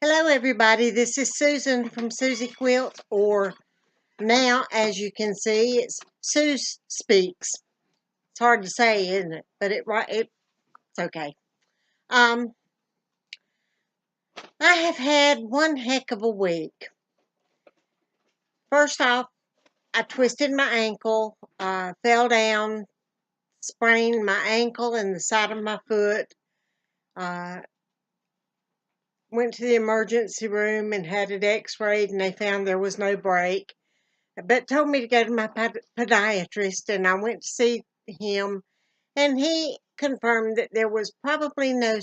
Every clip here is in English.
Hello everybody, this is Susan from Susie Quilt, or now as you can see it's Suze Speaks. It's hard to say, isn't it? But it's okay. I have had one heck of a week. First off, I twisted my ankle, fell down, sprained my ankle and the side of my foot. Went to the emergency room and had it x-rayed and they found there was no break. But told me to go to my podiatrist, and I went to see him, and he confirmed that there was probably no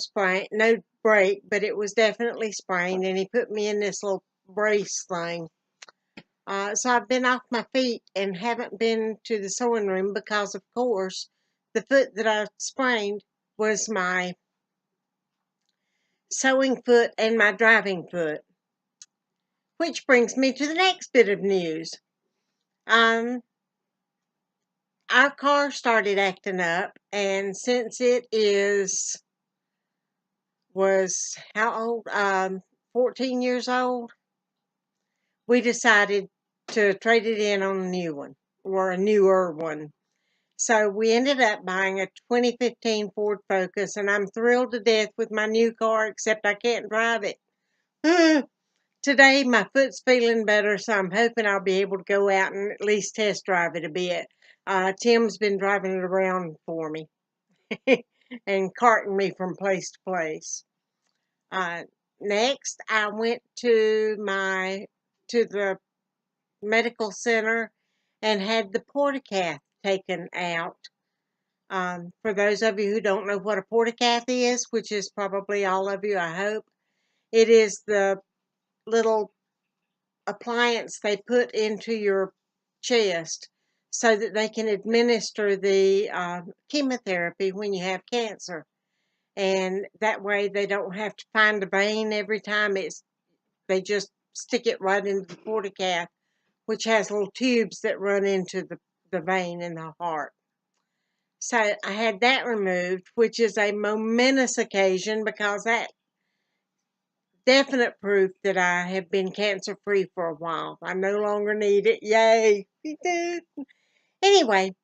break, but it was definitely sprained, and he put me in this little brace thing. So I've been off my feet and haven't been to the sewing room because, of course, the foot that I sprained was my sewing foot and my driving foot. Which brings me to the next bit of news. Our car started acting up, and since it was how old? 14 years old, we decided to trade it in on a new one, or a newer one. So we ended up buying a 2015 Ford Focus, and I'm thrilled to death with my new car, except I can't drive it. Today, my foot's feeling better, so I'm hoping I'll be able to go out and at least test drive it a bit. Tim's been driving it around for me and carting me from place to place. Next, I went to the medical center and had the portacath taken out. For those of you who don't know what a portacath is, which is probably all of you, I hope, it is the little appliance they put into your chest so that they can administer the chemotherapy when you have cancer. And that way they don't have to find a vein every time. They just stick it right into the portacath, which has little tubes that run into the vein in the heart. So I had that removed, which is a momentous occasion because that definite proof that I have been cancer-free for a while. I no longer need it. Yay! Anyway,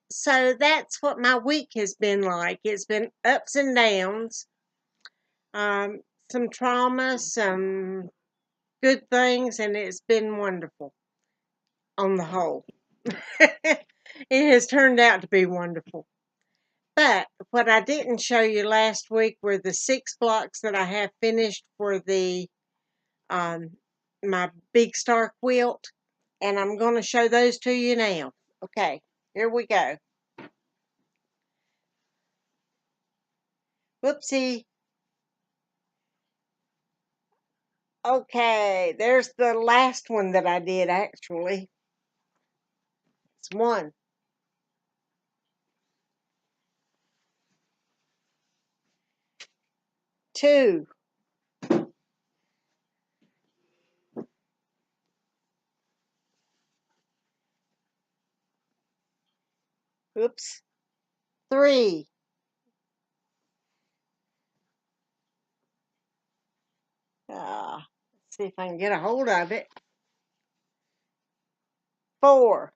so that's what my week has been like. It's been ups and downs, some trauma, some good things, and it's been wonderful on the whole. It has turned out to be wonderful. But what I didn't show you last week were the 6 blocks that I have finished for the my Big Star quilt, and I'm going to show those to you now. Okay, here we go. Whoopsie. Okay, there's the last one that I did actually. It's 1. 2. Oops. 3. Let's see if I can get a hold of it. 4.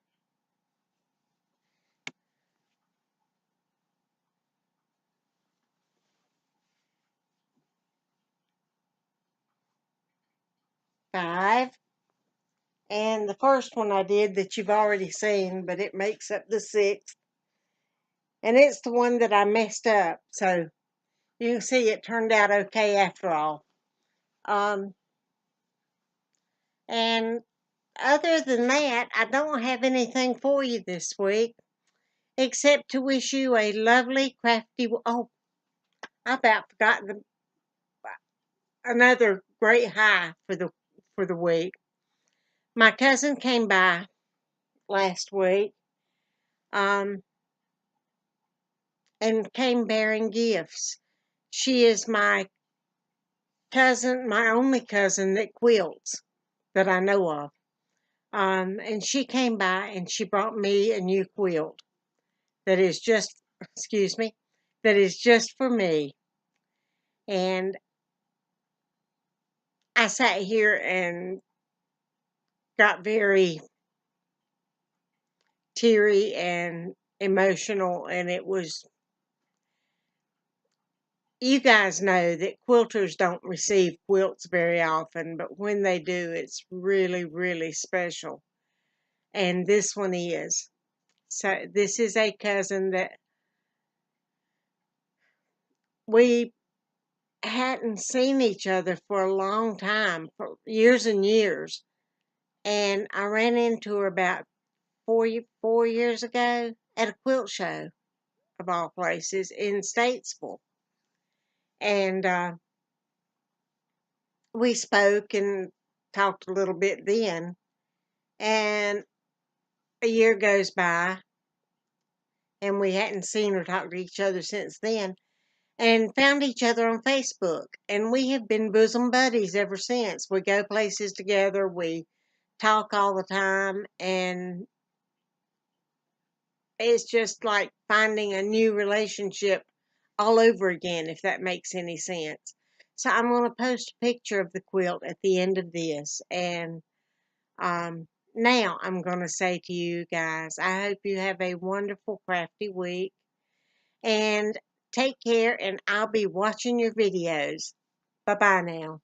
5. And the first one I did that you've already seen, but it makes up the 6th. And it's the one that I messed up. So you can see it turned out okay after all. And other than that, I don't have anything for you this week, except to wish you a lovely, crafty. Oh, I about forgot another great high for the week. My cousin came by last week, and came bearing gifts. She is my cousin, my only cousin that quilts that I know of. And she came by and she brought me a new quilt that is just, excuse me, that is just for me. And I sat here and got very teary and emotional, and it was, you guys know that quilters don't receive quilts very often, but when they do, it's really, really special. And this one is. So this is a cousin that we hadn't seen each other for a long time, for years and years. And I ran into her about 4 years ago at a quilt show, of all places, in Statesville. And we spoke and talked a little bit then. And a year goes by, and we hadn't seen or talked to each other since then, and found each other on Facebook. And we have been bosom buddies ever since. We go places together, we talk all the time, and it's just like finding a new relationship all over again, if that makes any sense. So I'm going to post a picture of the quilt at the end of this. And now I'm going to say to you guys, I hope you have a wonderful crafty week. And take care, and I'll be watching your videos. Bye-bye now.